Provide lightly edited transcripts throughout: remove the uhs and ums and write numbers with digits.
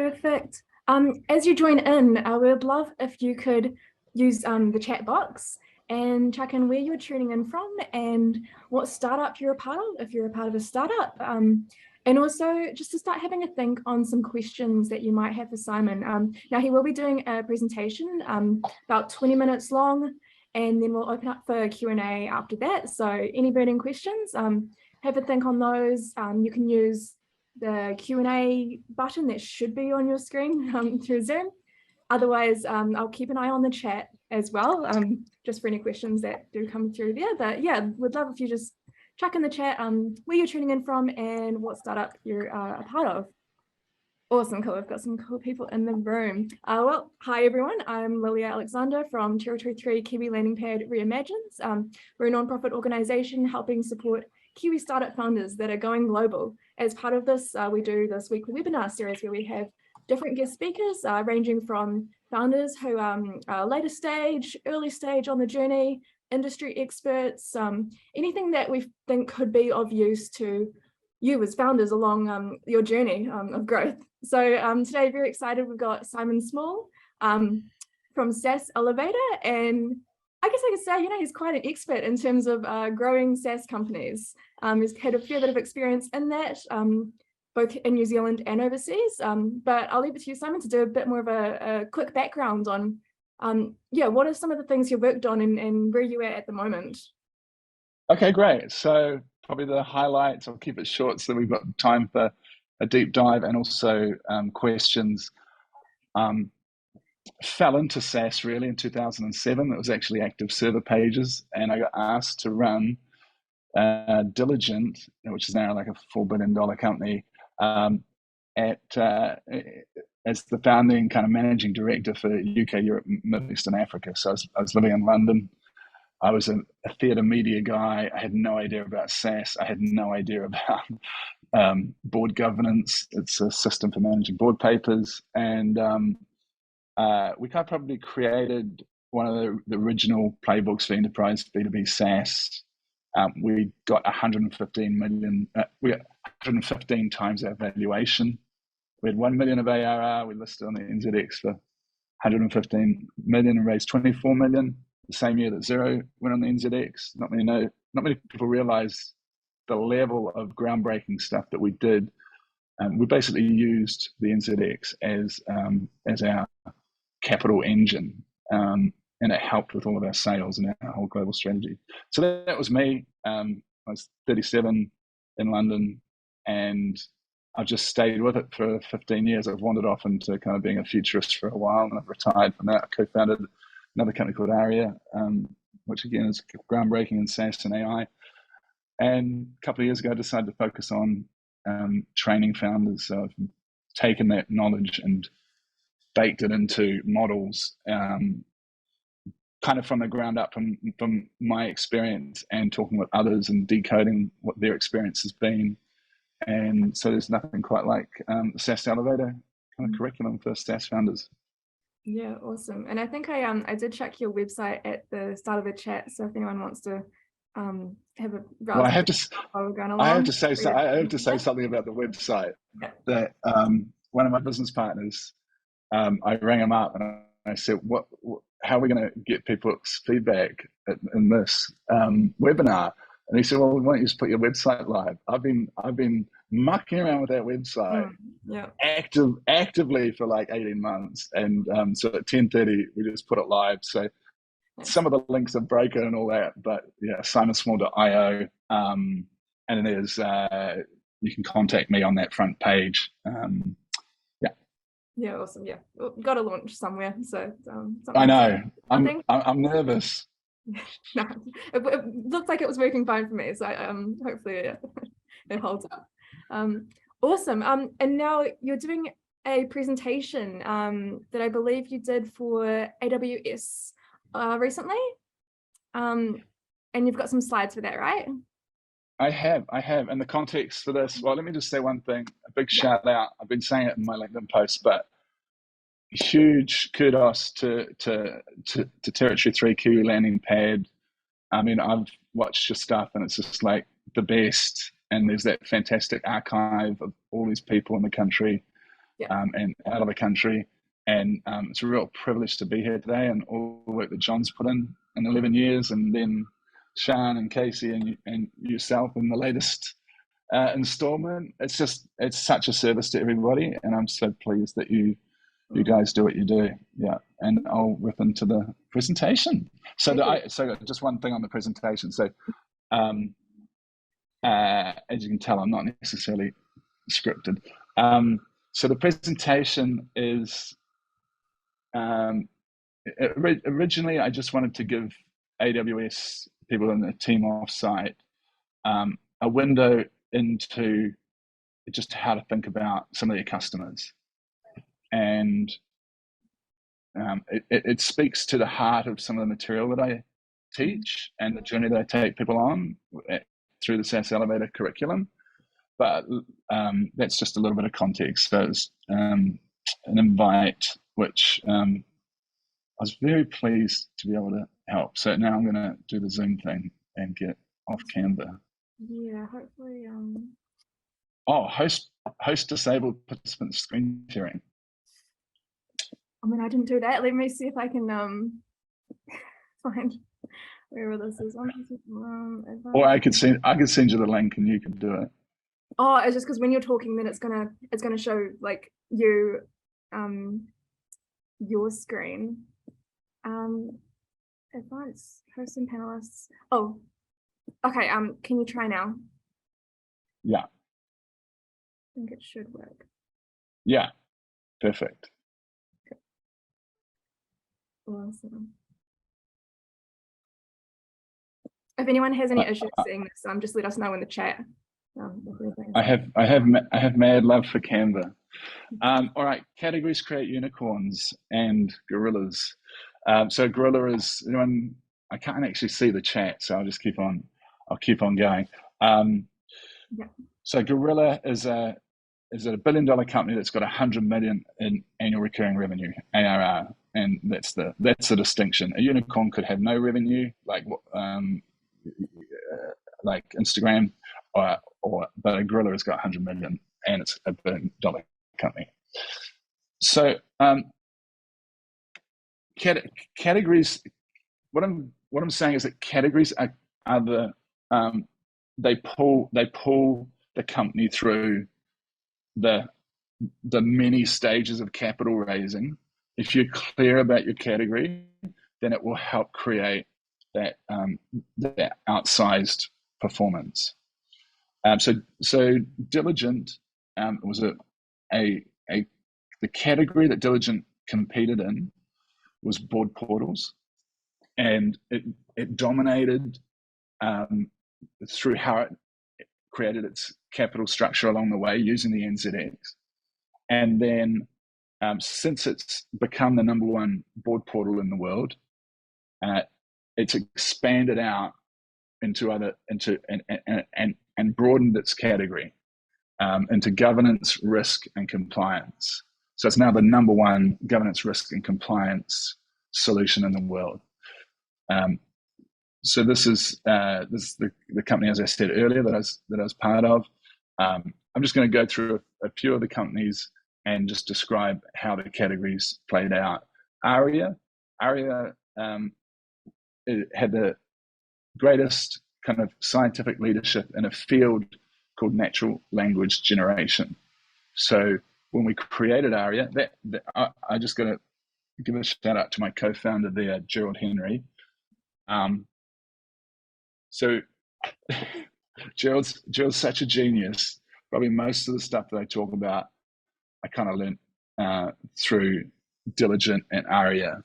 Perfect. As you join in, we would love if you could use the chat box and check in where you're tuning in from and what startup you're a part of, if you're a part of a startup. And also just to start having a think on some questions that you might have for Simon. Now he will be doing a presentation about 20 minutes long, and then we'll open up for Q&A after that. So any burning questions, have a think on those. You can use the Q&A button that should be on your screen through Zoom. Otherwise, I'll keep an eye on the chat as well, just for any questions that do come through there. But yeah, would love if you just chuck in the chat where you're tuning in from and what startup you're a part of. Awesome, cool. We've got some cool people in the room. Well, hi everyone. I'm Lilia Alexander from Territory 3 Kiwi Landing Pad Reimagines. We're a nonprofit organisation helping support Kiwi startup founders that are going global. As part of this, we do this weekly webinar series where we have different guest speakers ranging from founders who are later stage, early stage on the journey, industry experts, anything that we think could be of use to you as founders along your journey of growth. So today, very excited, we've got Simon Small from SaaS Elevator, and I guess I could say, he's quite an expert in terms of growing SaaS companies. He's had a fair bit of experience in that, both in New Zealand and overseas. But I'll leave it to you, Simon, to do a bit more of a quick background on, what are some of the things you've worked on and where you're at the moment? Okay, great. So probably the highlights, I'll keep it short so that we've got time for a deep dive and also questions. Fell into SaaS really in 2007. It was actually Active Server Pages, and I got asked to run Diligent, which is now like a $4 billion company, as the founding kind of managing director for UK, Europe, Middle East, and Africa. So I was living in London. I was a theatre media guy. I had no idea about SaaS. I had no idea about board governance. It's a system for managing board papers. And we kind of probably created one of the original playbooks for enterprise B2B SaaS. We got 115 million, we got 115 times our valuation. We had 1 million of ARR. We listed on the NZX for 115 million and raised 24 million. The same year that Xero went on the NZX. Not many people realize the level of groundbreaking stuff that we did. We basically used the NZX as our capital engine, and it helped with all of our sales and our whole global strategy. So that was me. I was 37 in London, and I've just stayed with it for 15 years. I've wandered off into kind of being a futurist for a while, and I've retired from that. I co-founded another company called ARRIA, which again is groundbreaking in SaaS and AI. And a couple of years ago, I decided to focus on training founders. So I've taken that knowledge and baked it into models, kind of from the ground up, from my experience and talking with others and decoding what their experience has been. And so there's nothing quite like the SaaS Elevator kind of curriculum for SaaS founders. Yeah, awesome. And I think I did check your website at the start of the chat, so if anyone wants to have a browse. Well, I have to say something about the website. Yeah. That one of my business partners, I rang him up and I said, how are we going to get people's feedback in this webinar? And he said, well, why don't you just put your website live? I've been mucking around with that website actively for like 18 months. And so at 10:30, we just put it live. So some of the links are broken and all that, but yeah, simonsmall.io. And then there's, you can contact me on that front page. Yeah, awesome. Yeah, got to launch somewhere. So I know. I'm nervous. No, it looked like it was working fine for me. So hopefully it holds up. Awesome. And now you're doing a presentation that I believe you did for AWS recently. And you've got some slides for that, right? I have. And the context for this, well, let me just say one thing, a big shout out. I've been saying it in my LinkedIn post, but huge kudos to Territory 3 Kiwi Landing Pad. I mean, I've watched your stuff and it's just like the best. And there's that fantastic archive of all these people in the country Yeah. And out of the country. And it's a real privilege to be here today, and all the work that John's put in 11 years, and then Sian and Casey and yourself in the latest installment. It's such a service to everybody, and I'm so pleased that you guys do what you do. Yeah, and I'll rip into the presentation. So just one thing on the presentation. So as you can tell, I'm not necessarily scripted. So the presentation is, originally I just wanted to give AWS people in the team offsite a window into just how to think about some of their customers. And it speaks to the heart of some of the material that I teach and the journey that I take people on through the SaaS Elevator curriculum. But that's just a little bit of context. So it's an invite, which I was very pleased to be able to help. So now I'm going to do the Zoom thing and get off Canva. Yeah, hopefully. Oh, host disabled participant screen sharing. I mean, I didn't do that. Let me see if I can find wherever this is. Or I could send you the link and you can do it. Oh, it's just because when you're talking, then it's gonna show like you your screen. Advanced hosts and panelists. Oh, okay. Can you try now? Yeah. I think it should work. Yeah. Perfect. Okay. Awesome. If anyone has any issues seeing this, just let us know in the chat. I have mad love for Canva. All right, categories create unicorns and gorillas. So gorilla is anyone? I can't actually see the chat, so I'll just keep on. I'll keep on going. Yeah. So gorilla is a $1 billion company that's got 100 million in annual recurring revenue, ARR, and that's the distinction. A unicorn could have no revenue, like Instagram, but a gorilla has got 100 million and it's a $1 billion company. So categories. What I'm saying is that categories are the they pull the company through the many stages of capital raising. If you're clear about your category, then it will help create that outsized performance. So Diligent was the category that Diligent competed in was board portals, and it dominated through how it created its capital structure along the way using the NZX. And then since it's become the #1 board portal in the world, it's expanded out into and broadened its category into governance, risk, and compliance. So it's now the #1 governance, risk, and compliance solution in the world. So this is the company, as I said earlier, that I was part of. I'm just going to go through a few of the companies and just describe how the categories played out. ARRIA it had the greatest kind of scientific leadership in a field called natural language generation. So when we created ARRIA, I just got to give a shout out to my co-founder there, Gerald Henry. So Gerald's such a genius. Probably most of the stuff that I talk about, I kind of learned through Diligent and ARRIA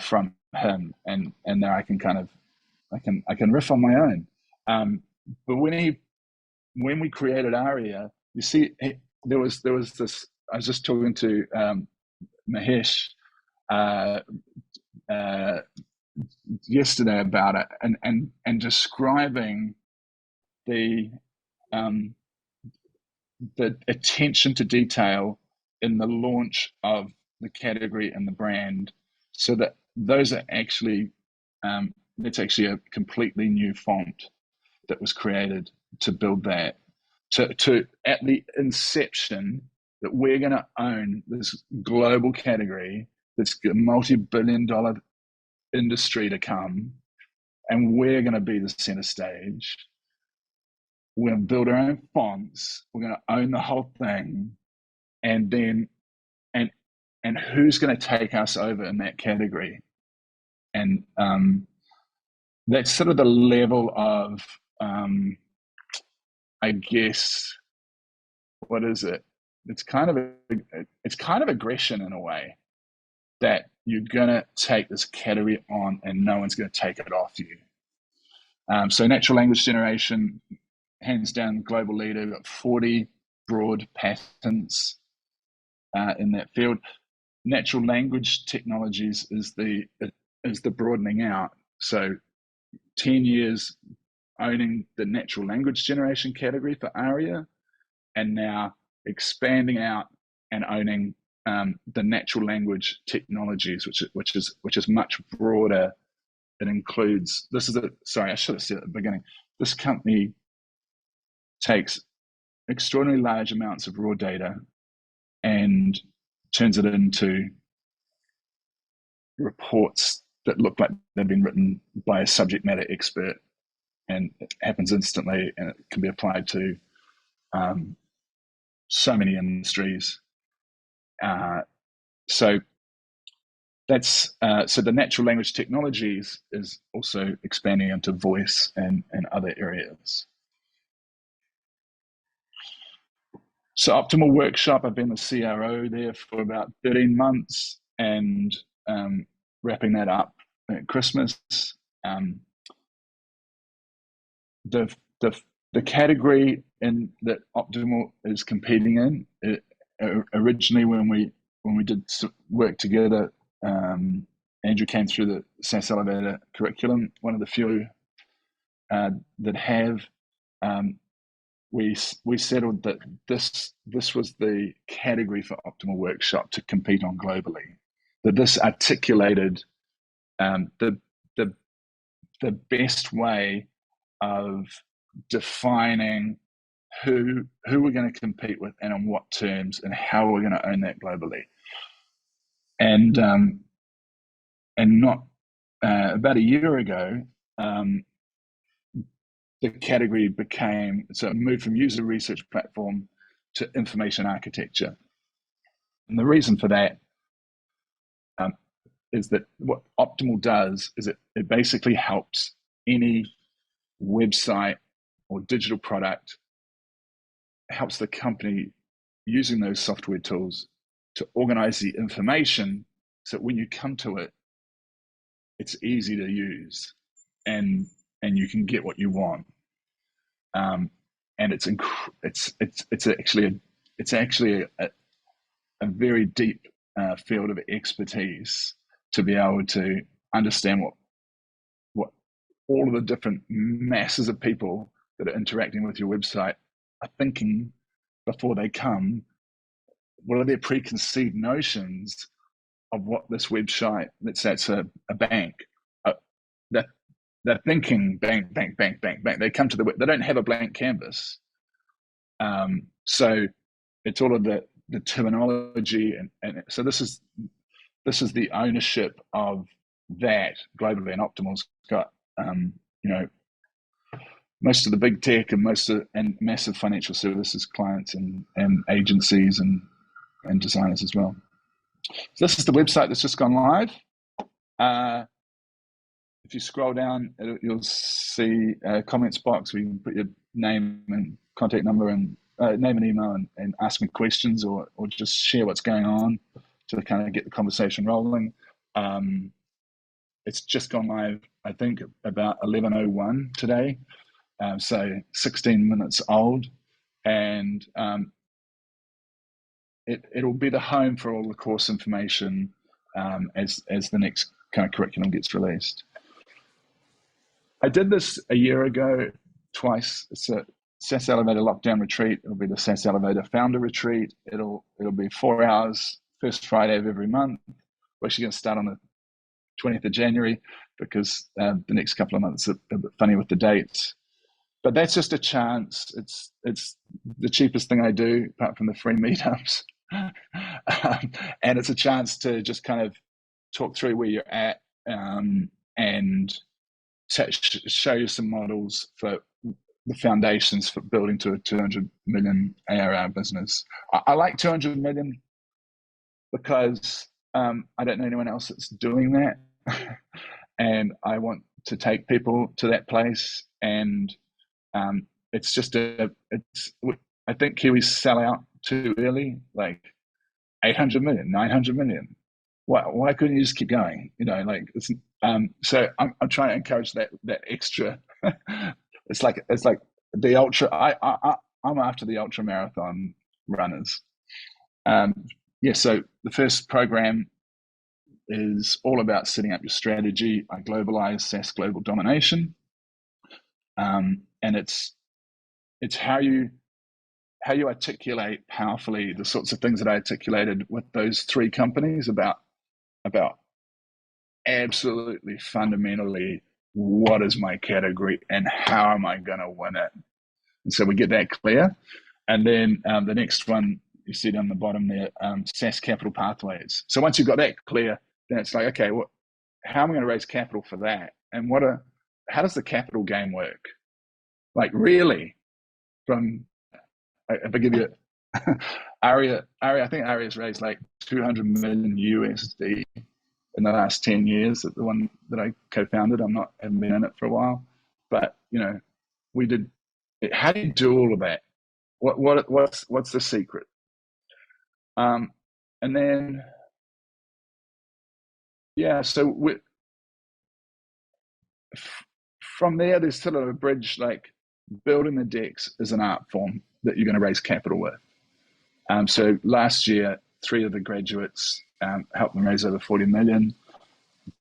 from him, and now I can riff on my own. But when we created ARRIA, you see, there was this. I was just talking to Mahesh yesterday about it, and describing the attention to detail in the launch of the category and the brand, so that those are actually that's actually a completely new font that was created to build that. To at the inception, that we're going to own this global category that's a multi-billion-dollar industry to come, and we're going to be the center stage. We're going to build our own fonts. We're going to own the whole thing, and then and who's going to take us over in that category? And that's sort of the level of, I guess, what is it? It's kind of aggression in a way, that you're going to take this category on and no one's going to take it off you. So natural language generation, hands down, global leader. We've got 40 broad patents in that field. Natural language technologies is the broadening out. So 10 years owning the natural language generation category for ARRIA, and now expanding out and owning the natural language technologies, which is much broader. It includes, sorry, I should have said at the beginning, this company takes extraordinarily large amounts of raw data and turns it into reports that look like they've been written by a subject matter expert, and it happens instantly, and it can be applied to so many industries. So the natural language technologies is also expanding into voice and other areas. So Optimal Workshop, I've been the CRO there for about 13 months, and wrapping that up at Christmas. The category that Optimal is competing in, originally when we did work together, Andrew came through the SaaS Elevator curriculum, one of the few that have. We settled that this was the category for Optimal Workshop to compete on globally. That this articulated the best way of defining who we're going to compete with and on what terms, and how we're going to own that globally. And not about a year ago, the category moved from user research platform to information architecture. And the reason for that is that what Optimal does is it basically helps any website or digital product, helps the company using those software tools to organize the information so that when you come to it, it's easy to use, and you can get what you want. And it's actually a very deep field of expertise to be able to understand what all of the different masses of people that are interacting with your website are thinking before they come. What are their preconceived notions of what this website, let's say it's a bank, they're thinking bank. They come to they don't have a blank canvas. So it's all of the terminology, and so this is the ownership of that globally. And Optimal's got most of the big tech and massive financial services clients and agencies and designers as well. So this is the website that's just gone live. If you scroll down, you'll see a comments box where you can put your name and contact number and name and email and ask me questions, or just share what's going on to kind of get the conversation rolling. It's just gone live, I think, about 11:01 today, so 16 minutes old, and it'll be the home for all the course information as the next kind of curriculum gets released. I did this a year ago twice. It's a SaaS Elevator Lockdown Retreat. It'll be the SaaS Elevator Founder Retreat. It'll be 4 hours, first Friday of every month. We're actually going to start on the 20th of January because the next couple of months are a bit funny with the dates. but that's just a chance. It's the cheapest thing I do, apart from the free meetups. And it's a chance to just kind of talk through where you're at, and show you some models for the foundations for building to a 200 million ARR business. I like 200 million because I don't know anyone else that's doing that. And I want to take people to that place. And it's just I think Kiwis sell out too early, like 800 million, 900 million. Why couldn't you just keep going? So I'm trying to encourage that extra. It's like the ultra. I'm after the ultra marathon runners. So the first program is all about setting up your strategy. I globalize SaaS global domination, and it's how you articulate powerfully the sorts of things that I articulated with those three companies about absolutely fundamentally what is my category and how am I going to win it. And so we get that clear, and then the next one you see down the bottom there, SaaS capital pathways. So once you've got that clear, then it's like, okay, how am I going to raise capital for that? And how does the capital game work? Like really, if I give you ARRIA, I think ARRIA's raised like 200 million USD in the last 10 years. The one that I co-founded, haven't been in it for a while, but we did. How do you do all of that? What's the secret? And then so from there, there's sort of a bridge. Like building the decks is an art form that you're going to raise capital with. So last year, 3 of the graduates helped them raise over 40 million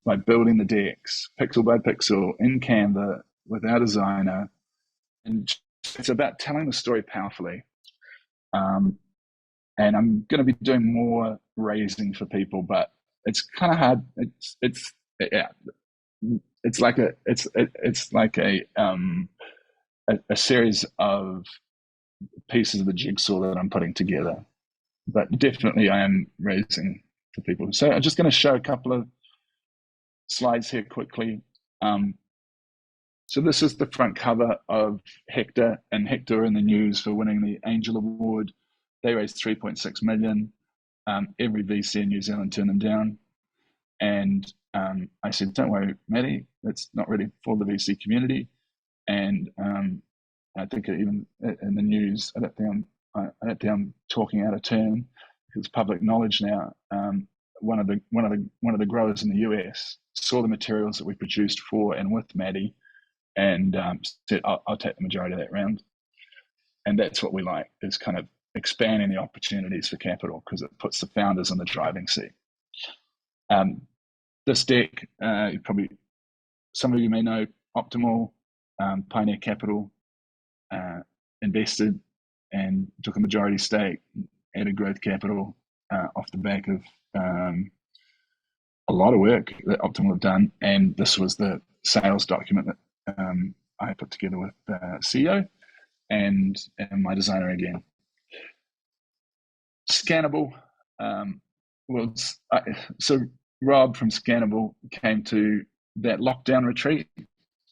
by building the decks pixel by pixel in Canva with our designer. And it's about telling the story powerfully. And I'm going to be doing more raising for people, but it's kind of hard. It's like a series of pieces of the jigsaw that I'm putting together. But definitely I am raising for people. So I'm just going to show a couple of slides here quickly. So this is the front cover of Hector, and Hector in the news for winning the Angel Award. They raised 3.6 million. Every VC in New Zealand turned them down. And I said, don't worry, Maddie, that's not really for the VC community. And I think even in the news, I don't think I'm talking out of turn. It's public knowledge now. One of the growers in the US saw the materials that we produced for and with Maddie, and said, I'll take the majority of that round. And that's what we like, is kind of expanding the opportunities for capital, because it puts the founders in the driving seat. This deck, probably some of you may know, Optimal, Pioneer Capital invested and took a majority stake, added growth capital off the back of a lot of work that Optimal have done. And this was the sales document that I put together with CEO and my designer again. Scannable. So Rob from Scannable came to that lockdown retreat,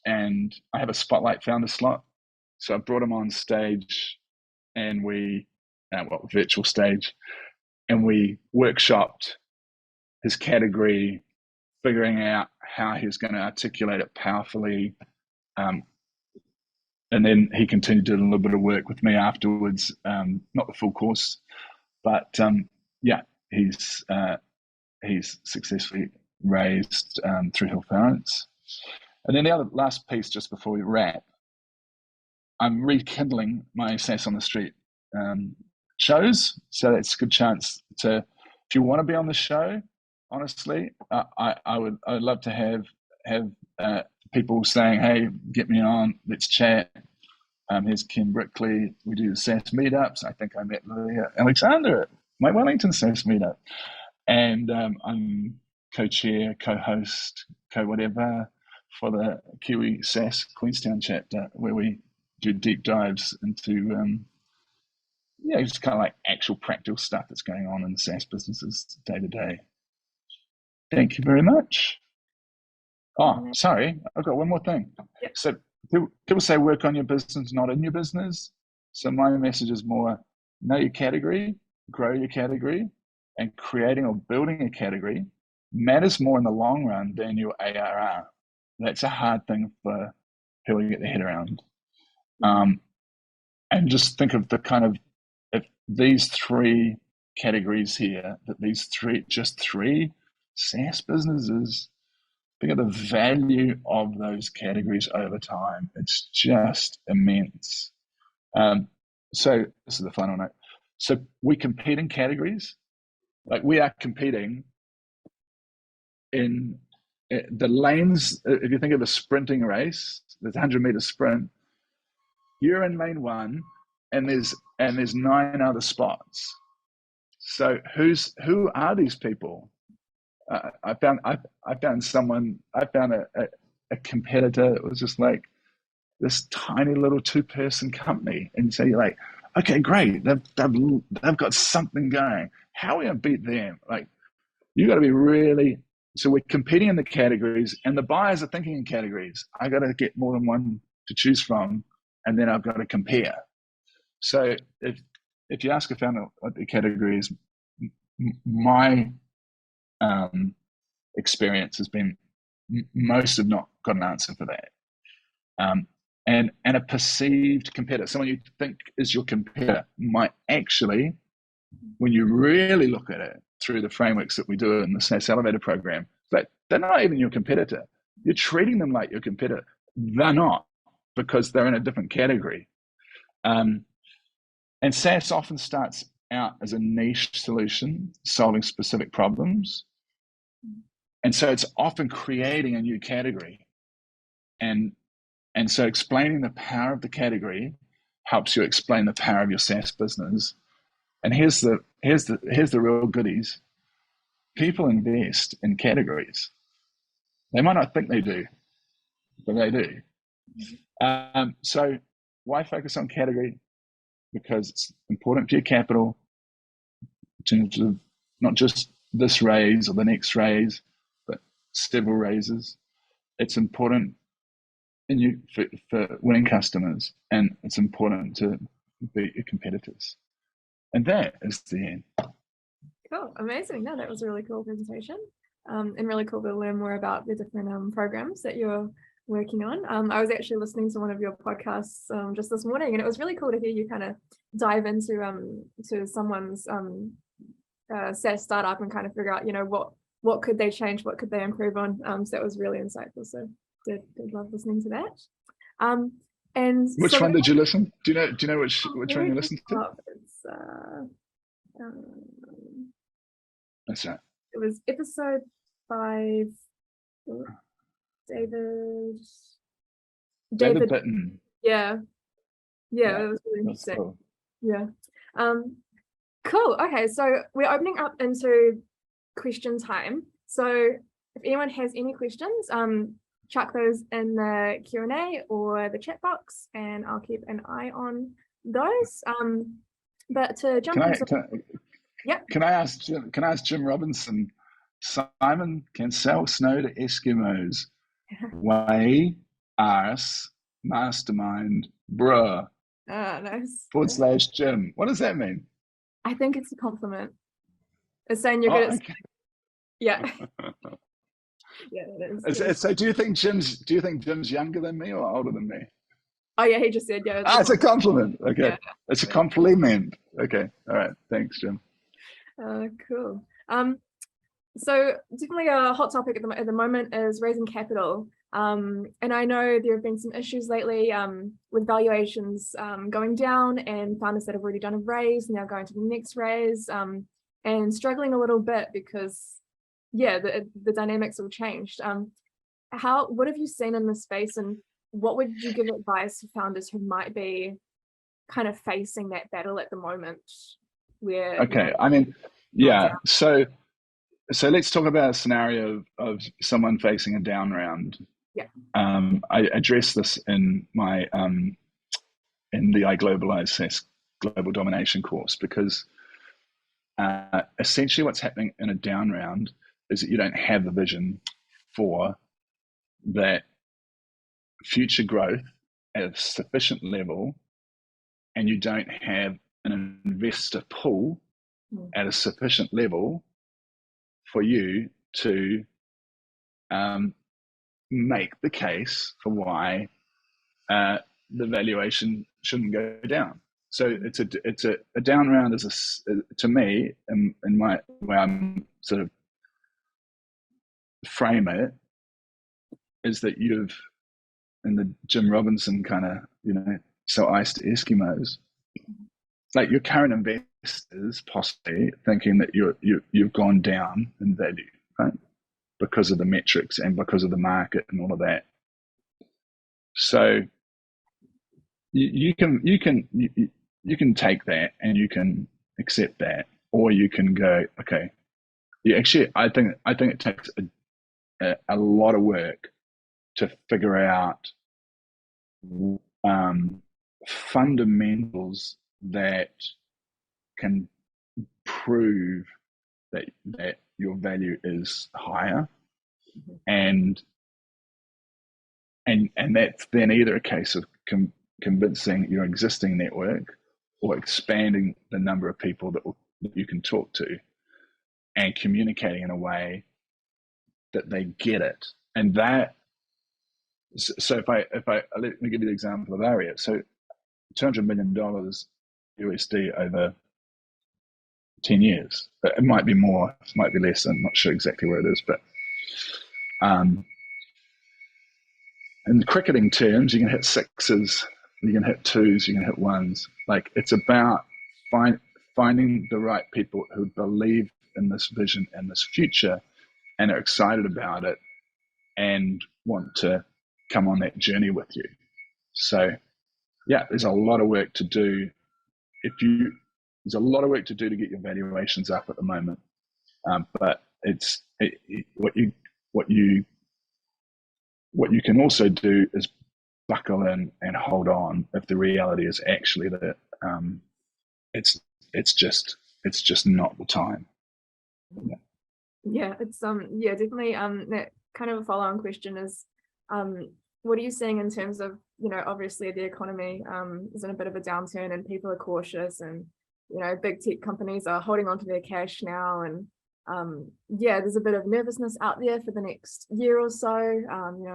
and I have a spotlight founder slot. So I brought him on stage, and virtual stage, and we workshopped his category, figuring out how he was going to articulate it powerfully. And then he continued to do a little bit of work with me afterwards, not the full course, but he's successfully raised through Hill Parents. And then the last piece, just before we wrap, I'm rekindling my SaaS on the Street shows. So that's a good chance if you want to be on the show, honestly, I'd love to have people saying, hey, get me on, let's chat. Here's Ken Brickley. We do the SaaS meetups. I think I met Alexander at my Wellington SaaS meetup. And I'm co-chair, co-host, co-whatever for the Kiwi SaaS Queenstown chapter, where we do deep dives into just kind of like actual practical stuff that's going on in SaaS businesses day to day. Thank you very much. Oh, sorry, I've got one more thing. Yep. So people say work on your business, not in your business. So my message is more know your category, grow your category, and creating or building a category matters more in the long run than your ARR. That's a hard thing for people to get their head around. And just think of the kind of, if these three categories here, that these just three SaaS businesses, think of the value of those categories over time. It's just immense. So this is the final note. So we compete in categories. Like we are competing in the lanes. If you think of a sprinting race, there's a 100-meter sprint. You're in lane 1, and there's 9 other spots. So who are these people? I found a competitor that was just like this tiny little 2-person company, and so you're like, okay, great, they've got something going. How are we gonna beat them? Like, you got to be really. So we're competing in the categories, and the buyers are thinking in categories. I got to get more than one to choose from, and then I've got to compare. So if you ask a founder what the category is, my experience has been most have not got an answer for that. And a perceived competitor, someone you think is your competitor, might actually, when you really look at it through the frameworks that we do in the SaaS Elevator program, like they're not even your competitor. You're treating them like your competitor. They're not, because they're in a different category. And SaaS often starts out as a niche solution, solving specific problems. And so it's often creating a new category. And so explaining the power of the category helps you explain the power of your SaaS business. And here's the real goodies. People invest in categories. They might not think they do, but they do. So why focus on category? Because it's important for your capital, in terms of not just this raise or the next raise, but several raises. It's important for winning customers, and it's important to beat your competitors. And that is the end. Cool, amazing. No, that was a really cool presentation, and really cool to learn more about the different programs that you're working on. I was actually listening to one of your podcasts just this morning, and it was really cool to hear you kind of dive into to someone's SaaS startup and kind of figure out, what could they change, what could they improve on. So that was really insightful. So did love listening to that. And which one did you listen? Do you know which one you listened to? It's That's right. It was episode 5. David Bitton. Yeah, it was really interesting. Cool. Yeah. Cool. Okay, so we're opening up into question time. So if anyone has any questions, chuck those in the Q&A or the chat box, and I'll keep an eye on those. But to jump can I ask Jim Robinson? Simon can sell snow to Eskimos. Way Ars Mastermind Bruh. Oh, nice. / Jim. What does that mean? I think it's a compliment. It's saying you're good at yeah. Yeah, it is. So do you think Jim's younger than me or older than me? Oh yeah, he just said yeah. It's a compliment. Okay. Yeah. It's a compliment. Okay. All right. Thanks, Jim. Cool. So definitely a hot topic at the moment is raising capital. And I know there have been some issues lately with valuations going down, and founders that have already done a raise now going to the next raise, and struggling a little bit because the dynamics all changed. What have you seen in this space, and what would you give advice to founders who might be kind of facing that battle at the moment? So let's talk about a scenario of someone facing a down round. Yeah. I addressed this in my in the I Globalize SaaS Global Domination course, because essentially what's happening in a down round is that you don't have the vision for that future growth at a sufficient level, and you don't have an investor pool at a sufficient level for you to make the case for why the valuation shouldn't go down. So it's a down round is to me, in my way I'm sort of frame it, is that you've, in the Jim Robinson kind of, sell ice to Eskimos, like your current investors possibly thinking that you've gone down in value, right? Because of the metrics and because of the market and all of that. So you can take that and you can accept that, or you can go, okay, I think it takes a lot of work to figure out fundamentals that can prove that your value is higher, and that's then either a case of convincing your existing network or expanding the number of people that you can talk to and communicating in a way that they get it. And that, so if I let me give you the example of ARRIA. So $200 million USD over 10 years. It might be more, it might be less. I'm not sure exactly where it is, but in cricketing terms, you can hit sixes, you can hit twos, you can hit ones. Like, it's about finding the right people who believe in this vision and this future and are excited about it and want to come on that journey with you. So yeah, there's a lot of work to do. There's a lot of work to do to get your valuations up at the moment. But what you can also do is buckle in and hold on if the reality is actually that it's just not the time. Yeah, it's definitely that kind of a follow-on question is what are you seeing in terms of, obviously the economy is in a bit of a downturn and people are cautious, and big tech companies are holding on to their cash now, and there's a bit of nervousness out there for the next year or so.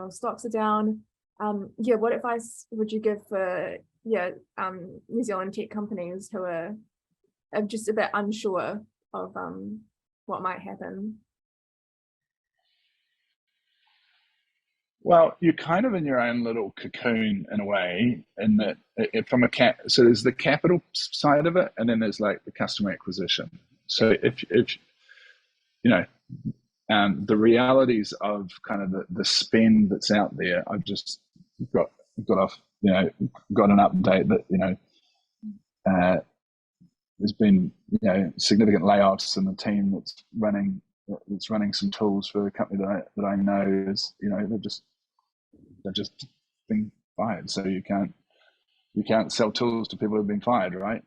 Stocks are down. What advice would you give for New Zealand tech companies who are just a bit unsure of what might happen? Well, you're kind of in your own little cocoon in a way, in that so there's the capital side of it, and then there's like the customer acquisition. So if the realities of kind of the spend that's out there, I've just got an update that there's been significant layoffs in the team that's running some tools for a company that I know is they've just been fired. So you can't sell tools to people who've been fired, right?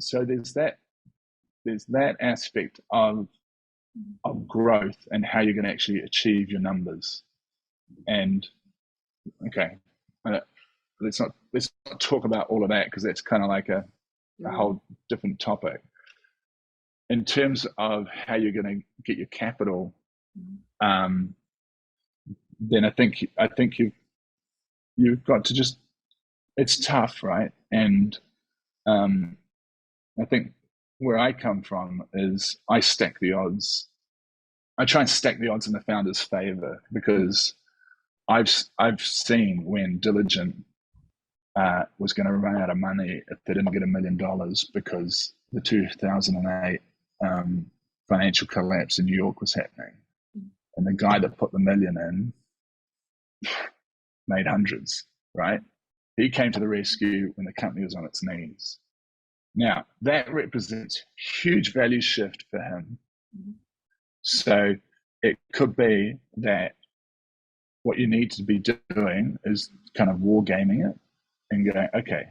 So there's that aspect of growth and how you're going to actually achieve your numbers. And okay, let's not talk about all of that, because that's kind of like a whole different topic. In terms of how you're going to get your capital, then I think you've got to just, it's tough, right? And I think where I come from is I stack the odds. I try and stack the odds in the founder's favor, because I've seen when Diligent was going to run out of money if they didn't get $1 million, because the 2008 financial collapse in New York was happening, and the guy that put the $1 million in made hundreds, right? He came to the rescue when the company was on its knees. Now, that represents huge value shift for him. So it could be that what you need to be doing is kind of wargaming it and going, okay,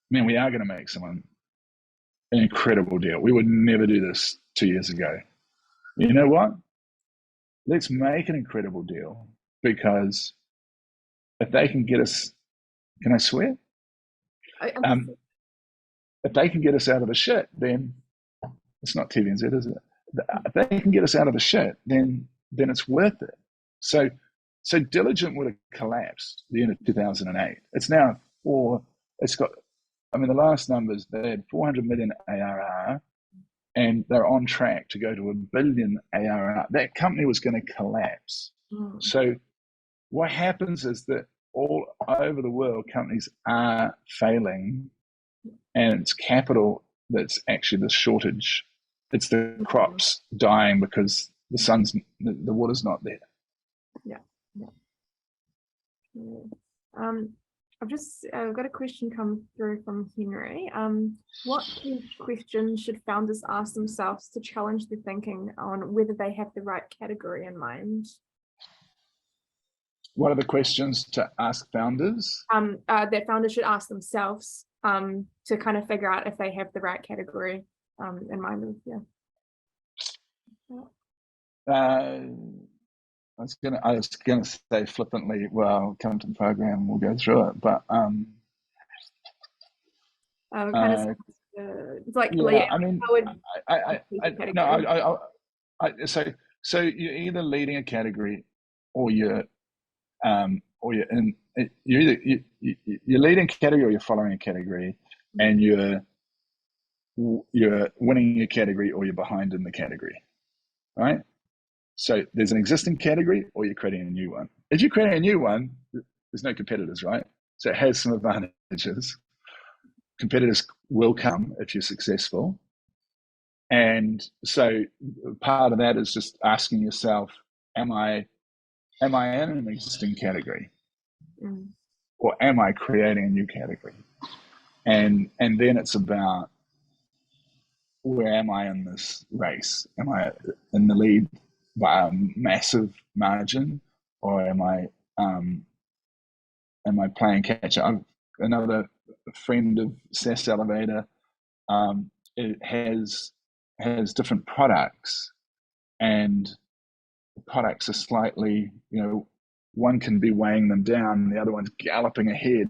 man, we are going to make someone an incredible deal. We would never do this 2 years ago. You know what? Let's make an incredible deal, because if they can get us, can I swear? If they can get us out of the shit, then it's not TVNZ, is it? If they can get us out of the shit, then it's worth it. So Diligent would have collapsed the end of 2008. It's now the last numbers, they had 400 million ARR, and they're on track to go to 1 billion ARR. That company was going to collapse. So what happens is that all over the world, companies are failing, and it's capital that's actually the shortage. It's the crops dying because the water's not there. Yeah. I've got a question come through from Henry. What key questions should founders ask themselves to challenge their thinking on whether they have the right category in mind? What are the questions to ask founders? That founders should ask themselves to kind of figure out if they have the right category in mind. I was gonna say flippantly, well, come to the program, we'll go through it. But it's like, so you're either leading a category, or you're leading a category, or you're following a category, and you're winning a category, or you're behind in the category, right? So there's an existing category, or you're creating a new one. If you're creating a new one, there's no competitors, right? So it has some advantages. Competitors will come if you're successful. And so part of that is just asking yourself, am I in an existing category? Or am I creating a new category? And then it's about, where am I in this race? Am I in the lead by a massive margin, or am I playing catch up? Another friend of SaaS Elevator, it has different products, and the products are slightly, one can be weighing them down, and the other one's galloping ahead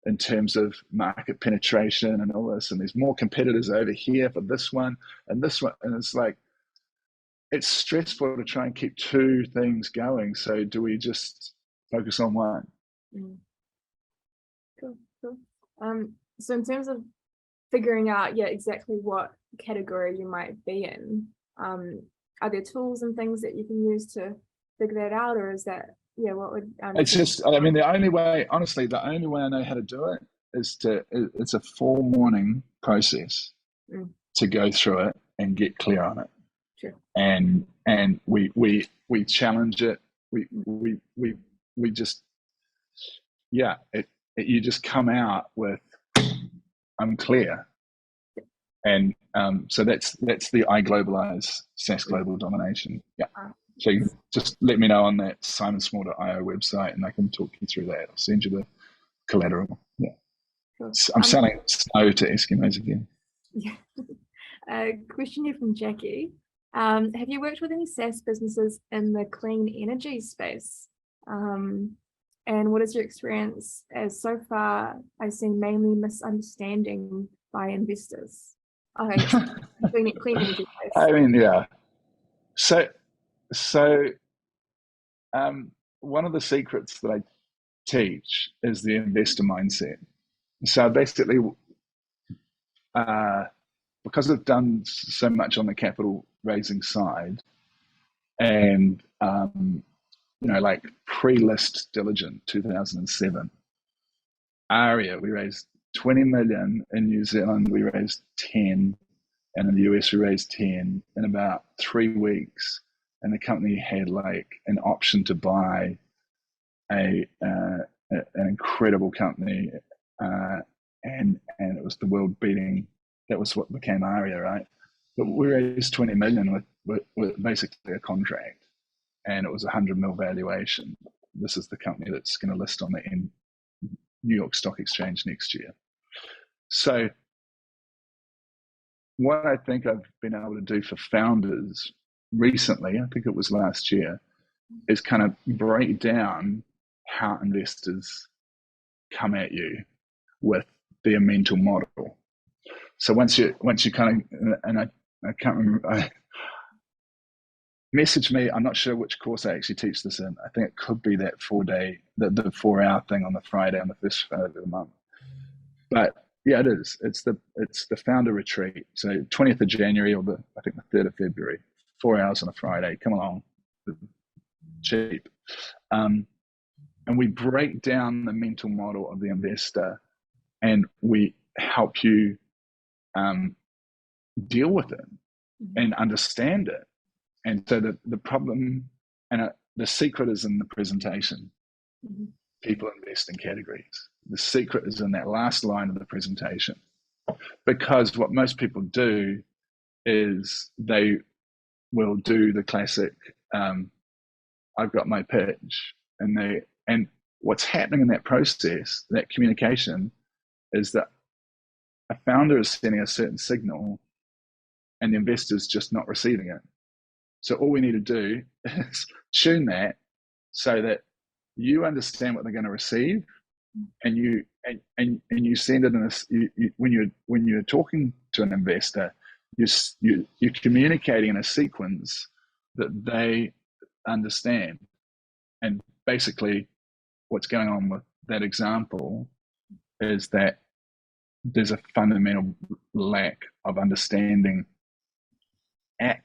in terms of market penetration and all this, and there's more competitors over here for this one and this one, and it's like, it's stressful to try and keep two things going. So do we just focus on one? Cool. So in terms of figuring out, exactly what category you might be in, are there tools and things that you can use to figure that out, or is that, what would? It's just, the only way I know how to do it is it's a 4-morning process to go through it and get clear on it. Sure. And we challenge it. We just, you just come out with, I'm clear. And so that's the I Globalize SaaS Global Domination. Yeah. So you just let me know on that simonsmall.io website, and I can talk you through that. I'll send you the collateral. Yeah. Cool. I'm selling snow to Eskimos again. Yeah. Question here from Jackie. Have you worked with any SaaS businesses in the clean energy space? And what is your experience, as so far I've seen mainly misunderstanding by investors? Okay, clean energy space. So one of the secrets that I teach is the investor mindset. So basically, because I've done so much on the capital raising side, and like pre-list Diligent 2007, ARRIA, we raised 20 million. In New Zealand we raised 10, and in the US we raised 10 in about 3 weeks, and the company had like an option to buy an incredible company, and it was the world beating. That was what became ARRIA, right? But we raised 20 million with basically a contract, and it was 100 mil valuation. This is the company that's going to list on the New York Stock Exchange next year. So what I think I've been able to do for founders recently, I think it was last year, is kind of break down how investors come at you with their mental model. So once you kind of, and I can't remember, message me. I'm not sure which course I actually teach this in. I think it could be that 4-day, the 4-hour thing on the Friday on the first Friday of the month. But yeah, it is. It's the founder retreat. So 20th of January or I think the 3rd of February, 4 hours on a Friday. Come along, cheap. And we break down the mental model of the investor, and we help you deal with it and understand it. And so the problem and the secret is in the presentation. Mm-hmm. People invest in categories. The secret is in that last line of the presentation, because what most people do is they will do the classic, I've got my pitch, and what's happening in that process, that communication, is that a founder is sending a certain signal and the investor is just not receiving it. So all we need to do is tune that so that you understand what they're going to receive, and you send it in when you're talking to an investor, you're communicating in a sequence that they understand. And basically, what's going on with that example is that there's a fundamental lack of understanding at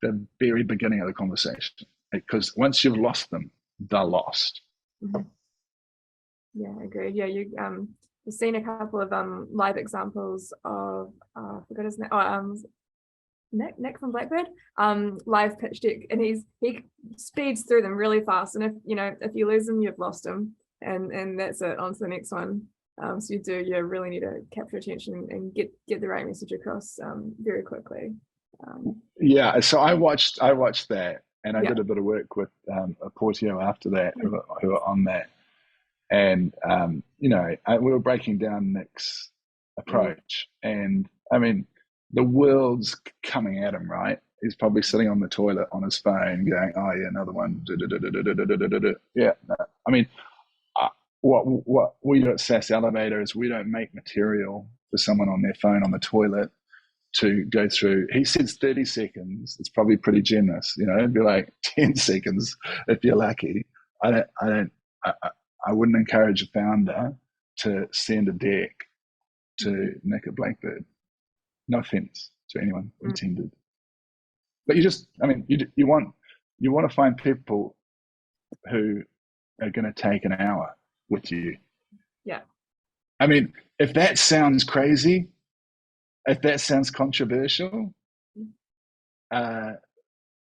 the very beginning of the conversation, because once you've lost them, they're lost. Mm-hmm. Yeah, I agree. Yeah, you've seen a couple of live examples of I forgot his name. Nick from Blackbird, live pitch deck, and he speeds through them really fast. And if you lose them, you've lost them, and that's it. On to the next one. So you really need to capture attention and get the right message across very quickly. Yeah, so I watched that, and I did a bit of work with a Portio after that, who were on that, and we were breaking down Nick's approach, and I mean, the world's coming at him, right? He's probably sitting on the toilet on his phone, going, "Oh yeah, another one." Yeah, no. I mean, what we do at SaaS Elevator is we don't make material for someone on their phone on the toilet to go through. He says 30 seconds. It's probably pretty generous, it'd be like 10 seconds if you're lucky. I wouldn't encourage a founder to send a deck to Nick at Blackbird. No offense to anyone intended, but you want to find people who are going to take an hour with you. Yeah. I mean, if that sounds crazy, if that sounds controversial, that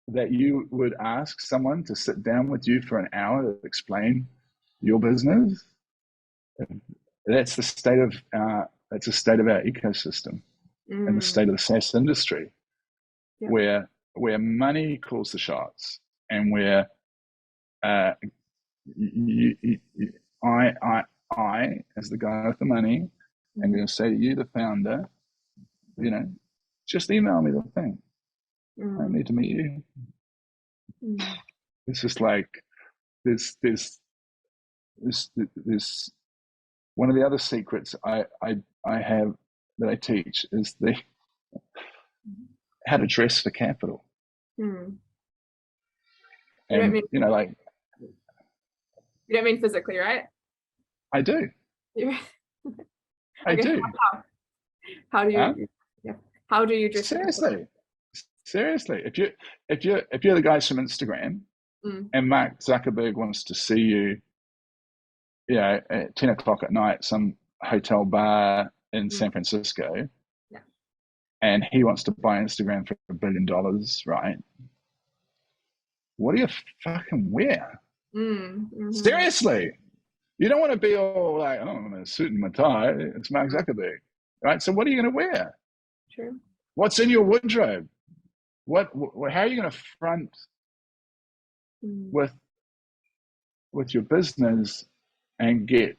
you would ask someone to sit down with you for an hour to explain your business, that's the state of our ecosystem and the state of the SaaS industry, where money calls the shots, and where I as the guy with the money, I'm going to say to you, the founder, just email me the thing. I don't need to meet you. It's just like there's one of the other secrets I have that I teach is how to dress for capital. And you don't mean physically, right? I do. I do. How do you? How do you dress? Seriously, if you're the guys from Instagram, and Mark Zuckerberg wants to see you, at 10 o'clock at night, some hotel bar in San Francisco, and he wants to buy Instagram for $1 billion, right? What do you fucking wear? Seriously, you don't want to be all like, "Oh, I'm in a suit and my tie." It's Mark Zuckerberg, right? So what are you going to wear? True. What's in your wardrobe? How are you going to front with your business and get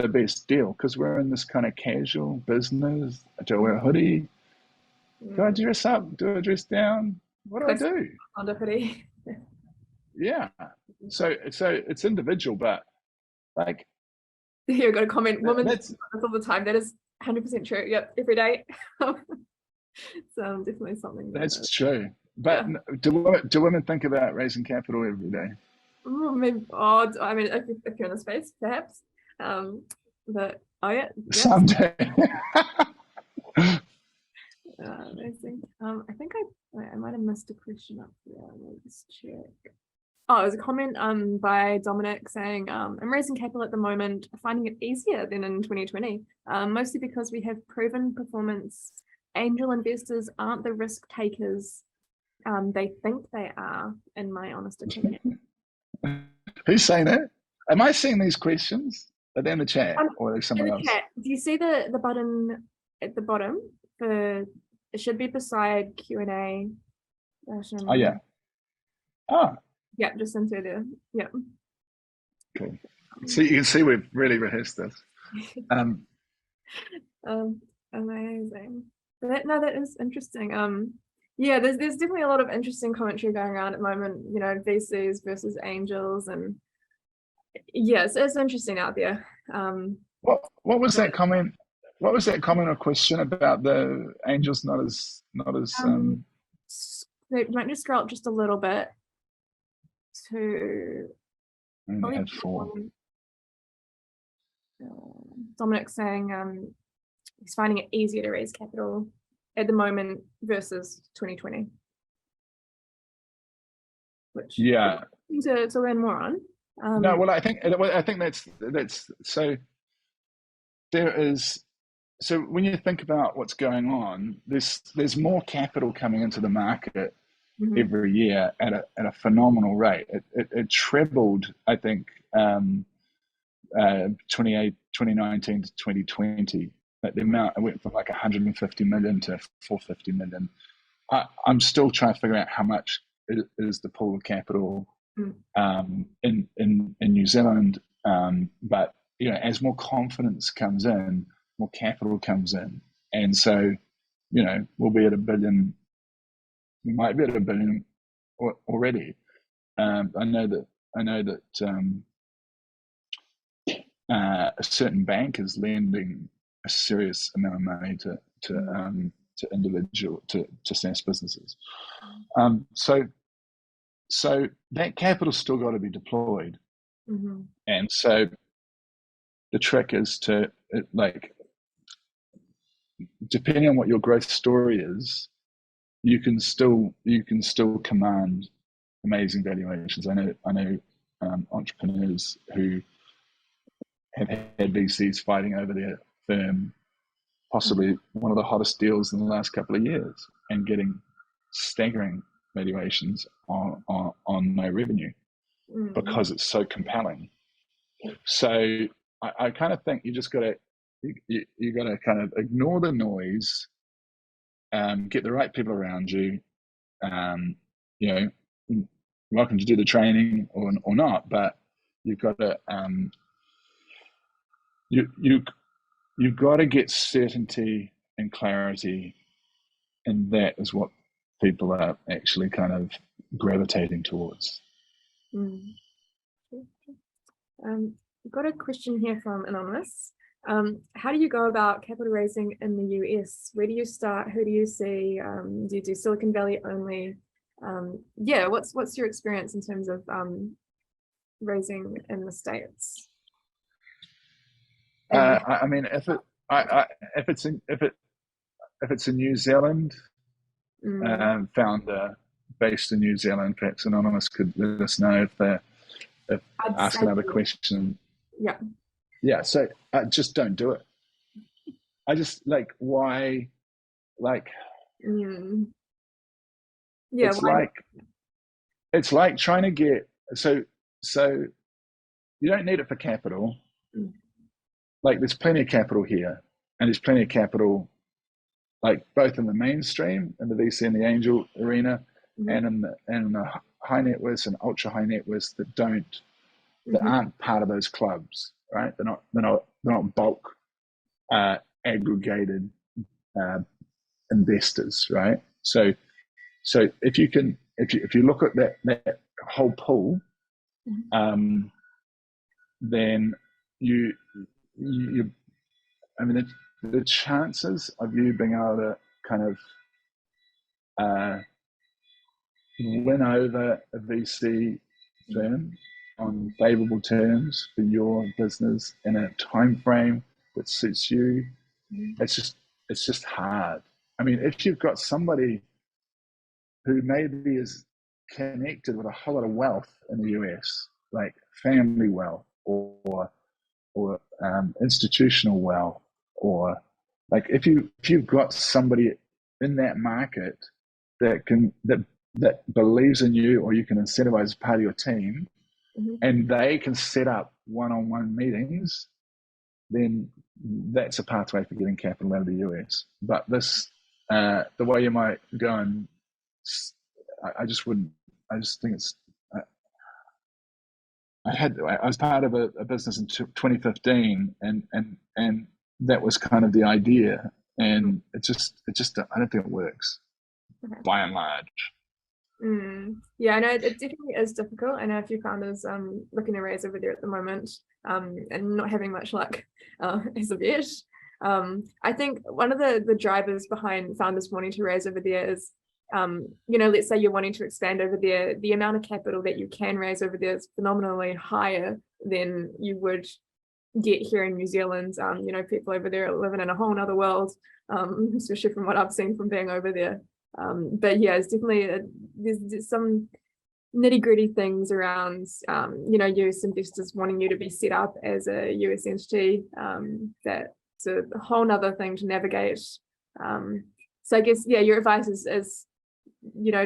the best deal, because we're in this kind of casual business. Do I wear a hoodie? Do I dress up? Do I dress down? What do I do? On a hoodie. Yeah. So it's individual, but like, You've got a comment, women do that's this all the time. That is 100% true. Yep, every day. So definitely something. that's true. But Yeah. do women think about raising capital every day? Maybe, oh, I mean, if you're in the space, perhaps. But oh yeah, Someday. amazing. I think I might have missed a question up there. Let's check. Oh, it was a comment by Dominic saying, I'm raising capital at the moment, finding it easier than in 2020, mostly because we have proven performance. Angel investors aren't the risk takers they think they are, in my honest opinion. Who's saying that? Am I seeing these questions? Are they in the chat or are they someone else? Chat, do you see the button at the bottom? It should be beside Q&A. Oh, yeah. Oh. Yeah, just into there. Yeah. Cool. So you can see we've really rehearsed this. Amazing. That is interesting. Yeah, there's definitely a lot of interesting commentary going around at the moment, you know, VCs versus angels, and yes, it's interesting out there. What was that comment? What was that comment or question about the angels not as you might just scroll up just a little bit to had 4. Dominic saying he's finding it easier to raise capital at the moment versus 2020, which yeah, to learn more on. No, well, I think that's so. There is, so when you think about what's going on, there's more capital coming into the market every year at a phenomenal rate. It trebled, I think, 2019 to 2020. Like the amount, it went from like 150 million to 450 million. I'm still trying to figure out how much is the pool of capital in New Zealand. But you know, as more confidence comes in, more capital comes in, and so you know, we'll be at $1 billion. We might be at $1 billion already. I know that a certain bank is lending a serious amount of money to SaaS businesses. So that capital's still got to be deployed, and so the trick is to depending on what your growth story is, you can still command amazing valuations. I know entrepreneurs who have had VCs fighting over their firm, possibly one of the hottest deals in the last couple of years, and getting staggering valuations on no revenue because it's so compelling. So I kind of think you just got to kind of ignore the noise, get the right people around you. You know, welcome to do the training or not, but you've got to you've got to get certainty and clarity, and that is what people are actually kind of gravitating towards. We've got a question here from Anonymous. How do you go about capital raising in the US? Where do you start? Who do you see? Do you do Silicon Valley only? Yeah, what's your experience in terms of raising in the States? I mean, if it's in New Zealand, founder based in New Zealand, perhaps Anonymous could let us know if ask another question. Yeah. So just don't do it. I just why yeah. It's like trying to get so you don't need it for capital. Like there's plenty of capital here, and there's plenty of capital, like both in the mainstream, in the VC and the angel arena, and in the high net worth and ultra high net worth that aren't part of those clubs, right? They're not not bulk aggregated investors, right? So if you look at that whole pool, then I mean, the chances of you being able to kind of win over a VC firm on favorable terms for your business in a time frame that suits you, it's just hard. I mean, if you've got somebody who maybe is connected with a whole lot of wealth in the US, like family wealth or institutional wealth, or like if you've got somebody in that market that believes in you, or you can incentivize as part of your team, and they can set up one-on-one meetings, then that's a pathway for getting capital out of the US. But this, the way you might go and, I just wouldn't. I just think it's. I was part of a business in 2015, and that was kind of the idea, and it just I don't think it works, by and large. Yeah, I know it definitely is difficult. I know a few founders looking to raise over there at the moment, and not having much luck as of yet. I think one of the drivers behind founders wanting to raise over there is, let's say you're wanting to expand over there, the amount of capital that you can raise over there is phenomenally higher than you would get here in New Zealand. People over there are living in a whole nother world, especially from what I've seen from being over there. But yeah, it's definitely there's some nitty-gritty things around US investors wanting you to be set up as a US entity. That's a whole nother thing to navigate. So I guess, yeah, your advice is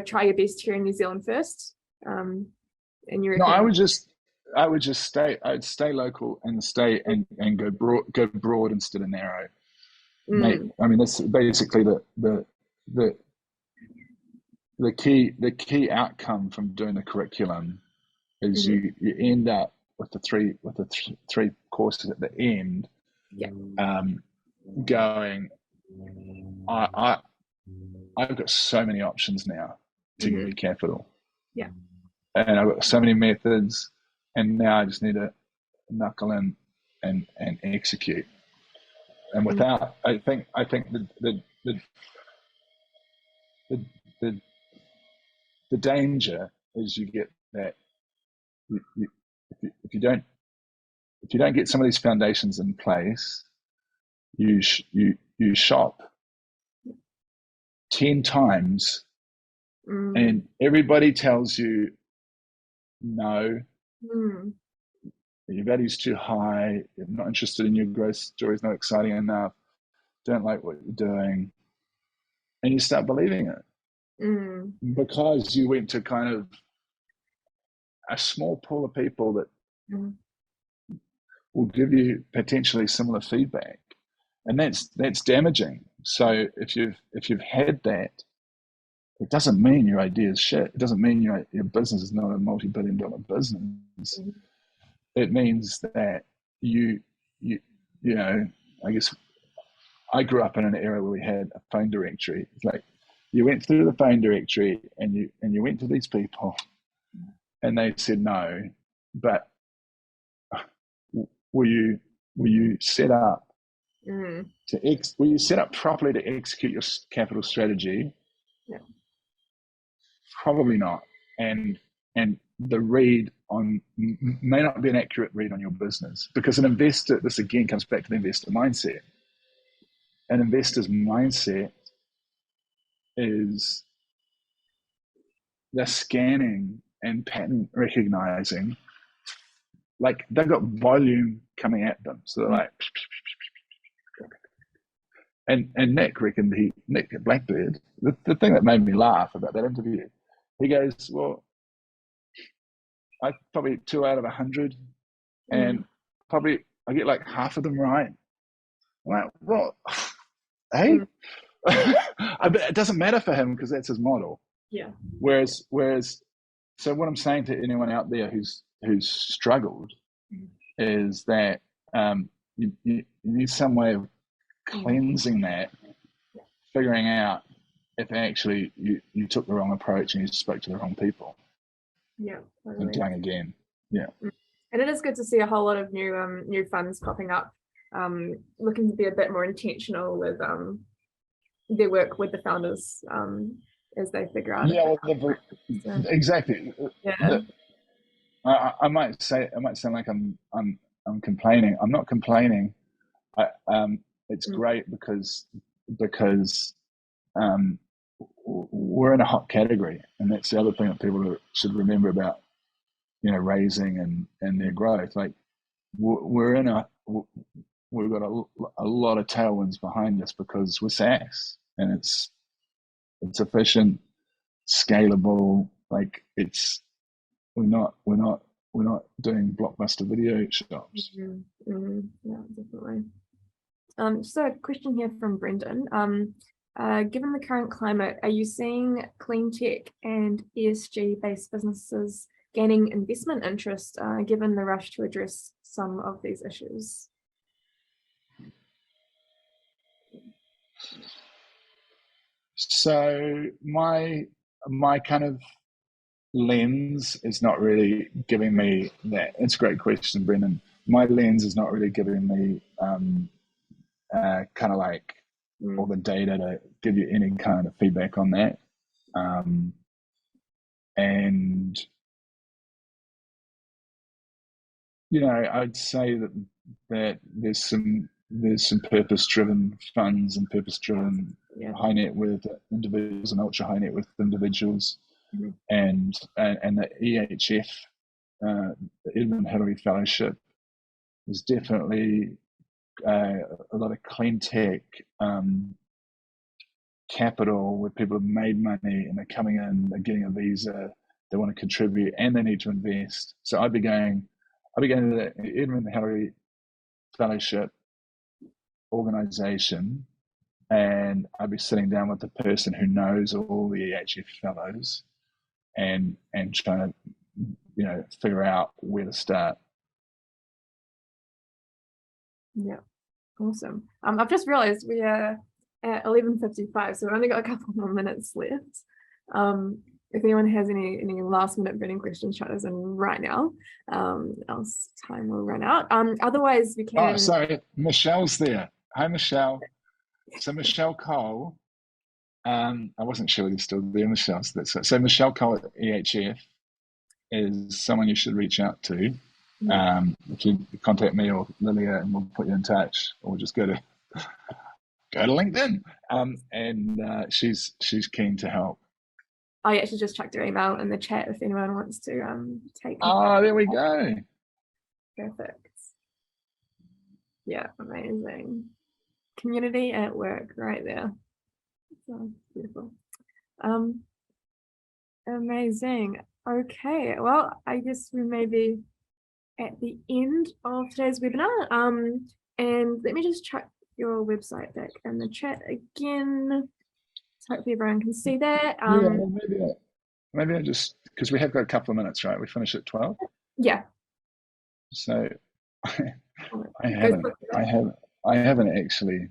try your best here in New Zealand first. And I would stay local and and go broad instead of narrow. I mean, that's basically the key outcome from doing the curriculum is you end up with the three courses at the end. Going, I've got so many options now to give me capital. Yeah. And I've got so many methods, and now I just need to knuckle in and execute. And without, I think the danger is you get that if you don't get some of these foundations in place, you shop 10 times, and everybody tells you no. Your value's too high. You're not interested in your growth story. Is not exciting enough. Don't like what you're doing, and you start believing it because you went to kind of a small pool of people that will give you potentially similar feedback, and that's damaging. So if you've had that, it doesn't mean your idea is shit. It doesn't mean your business is not a multi-billion-dollar business. It means that you know, I guess I grew up in an era where we had a phone directory. It's like you went through the phone directory and you went to these people, and they said no, but were you set up were you set up properly to execute your capital strategy? Yeah. Probably not. And the read on may not be an accurate read on your business, because an investor, this again comes back to the investor mindset. An investor's mindset is they're scanning and pattern recognizing, like they've got volume coming at them. So they're like, and Nick Blackbird, the thing that made me laugh about that interview, he goes, well, I probably 2 out of 100, and probably I get like half of them right. I'm like, well, hey, it doesn't matter for him because that's his model. Yeah. Whereas, so what I'm saying to anyone out there who's struggled is that you need some way of cleansing that, figuring out if actually you took the wrong approach and you spoke to the wrong people. Yeah, and doing again. Yeah. And it is good to see a whole lot of new funds popping up, looking to be a bit more intentional with their work with the founders as they figure out. Yeah, well, exactly. Yeah. I might sound like I'm complaining. I'm not complaining. It's great because we're in a hot category, and that's the other thing that people should remember about raising and their growth. Like we've got a lot of tailwinds behind us because we're SaaS, and it's efficient, scalable. Like we're not doing blockbuster video shops. Yeah, definitely. So a question here from Brendan. Given the current climate, are you seeing clean tech and ESG based businesses gaining investment interest given the rush to address some of these issues? So my kind of lens is not really giving me that. It's a great question, Brendan. My lens is not really giving me kind of like all the data to give you any kind of feedback on that. And I'd say that there's some purpose-driven funds and purpose-driven high net worth individuals and ultra high net worth individuals, and the EHF, the Edmund Hillary Fellowship, is definitely a lot of clean tech capital where people have made money and they're coming in, they're getting a visa, they want to contribute, and they need to invest. So I'd be going to the Edmund Hillary Fellowship organization, and I'd be sitting down with the person who knows all the EHF fellows and trying to figure out where to start. Yeah, awesome. I've just realized we are at 11:55, so we've only got a couple more minutes left. If anyone has any last minute burning questions, chat us in right now. Else time will run out. Otherwise we can. Oh, sorry, Michelle's there. Hi, Michelle. So Michelle Cole, I wasn't sure whether you're still there, Michelle. So Michelle Cole at EHF is someone you should reach out to. If you contact me or Lilia, and we'll put you in touch, or just go to LinkedIn. And she's keen to help. I actually just chucked her email in the chat if anyone wants to take. Oh, there we go. Perfect. Yeah, amazing. Community at work, right there. So beautiful. Amazing. Okay, well, I guess we may be at the end of today's webinar. And let me just check your website back in the chat again. So hopefully everyone can see that. Well, maybe I just, because we have got a couple of minutes, right? We finish at 12. Yeah. So I haven't actually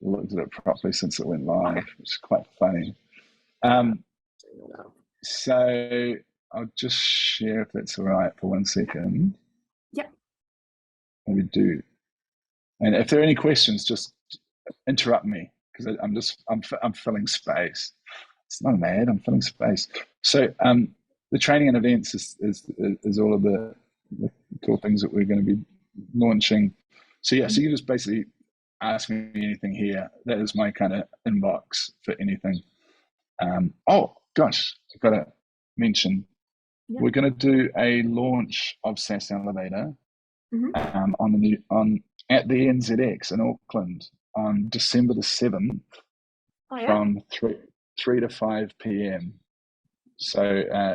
looked at it properly since it went live, which is quite funny. So I'll just share if that's all right for 1 second. Yeah. We do. And if there are any questions, just interrupt me, because I'm filling space. It's not mad, I'm filling space. So the training and events is all of the cool things that we're going to be launching. So yeah, so you just basically ask me anything here. That is my kind of inbox for anything. Oh gosh, I've got to mention, we're going to do a launch of SaaS Elevator at the NZX in Auckland on December the 7th from 3 to 5 p.m. So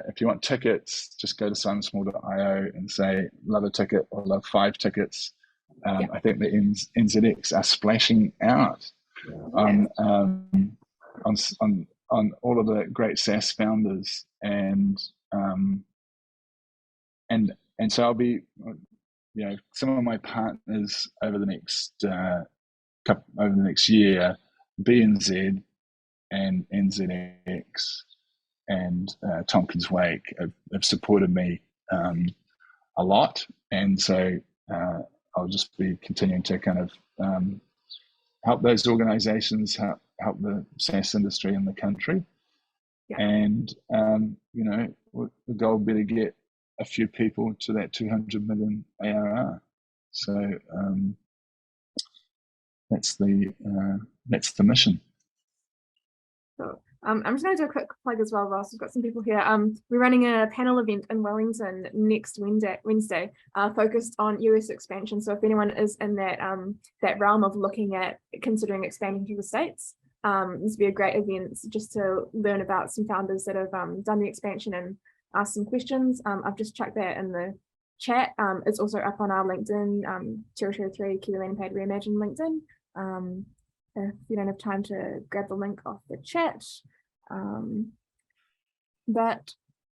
if you want tickets, just go to simonsmall.io and say love a ticket or love 5 tickets. I think the NZX are splashing out on all of the great SaaS founders, and so I'll be some of my partners over the next year, BNZ and NZX and Tompkins Wake have supported me a lot, and so I'll just be continuing to kind of help those organizations, help the SaaS industry in the country. Yeah. And the goal would be to get a few people to that 200 million ARR. So that's the mission. So I'm just going to do a quick plug as well, Ross. We've got some people here. We're running a panel event in Wellington next Wednesday, focused on US expansion. So if anyone is in that realm of looking at considering expanding to the States, this would be a great event just to learn about some founders that have done the expansion and ask some questions. I've just chucked that in the chat. It's also up on our LinkedIn, Territory 3 Kiwi Landing Pad Reimagine LinkedIn. If you don't have time to grab the link off the chat. But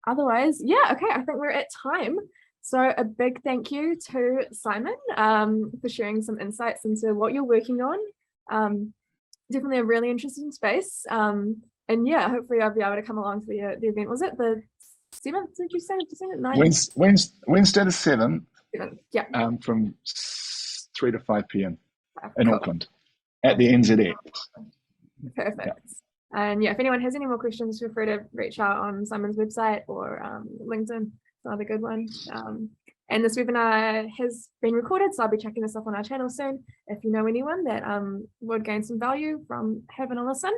otherwise, yeah, okay, I think we're at time. So a big thank you to Simon for sharing some insights into what you're working on. Definitely a really interesting space. And yeah, hopefully I'll be able to come along to the event. Was it the 7th, did you say? Wednesday the 7th. Yeah. From 3 to 5 p.m. in Cool. Auckland at the NZX. Perfect. Yeah. And yeah, if anyone has any more questions, feel free to reach out on Simon's website or LinkedIn. Another good one. And this webinar has been recorded, so I'll be checking this up on our channel soon. If you know anyone that would gain some value from having a listen,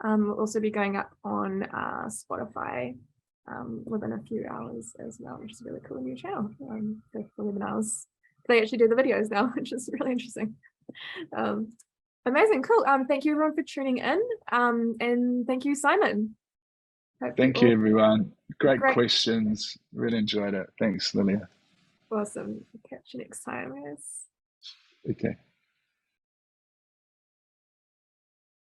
we'll also be going up on Spotify within a few hours as well, which is a really cool new channel for webinars. They actually do the videos now, which is really interesting. Amazing, cool. Thank you everyone for tuning in, and thank you, Simon. Thank you everyone. Great questions. Really enjoyed it. Thanks, Lilia. Awesome. Catch you next time, guys. Okay.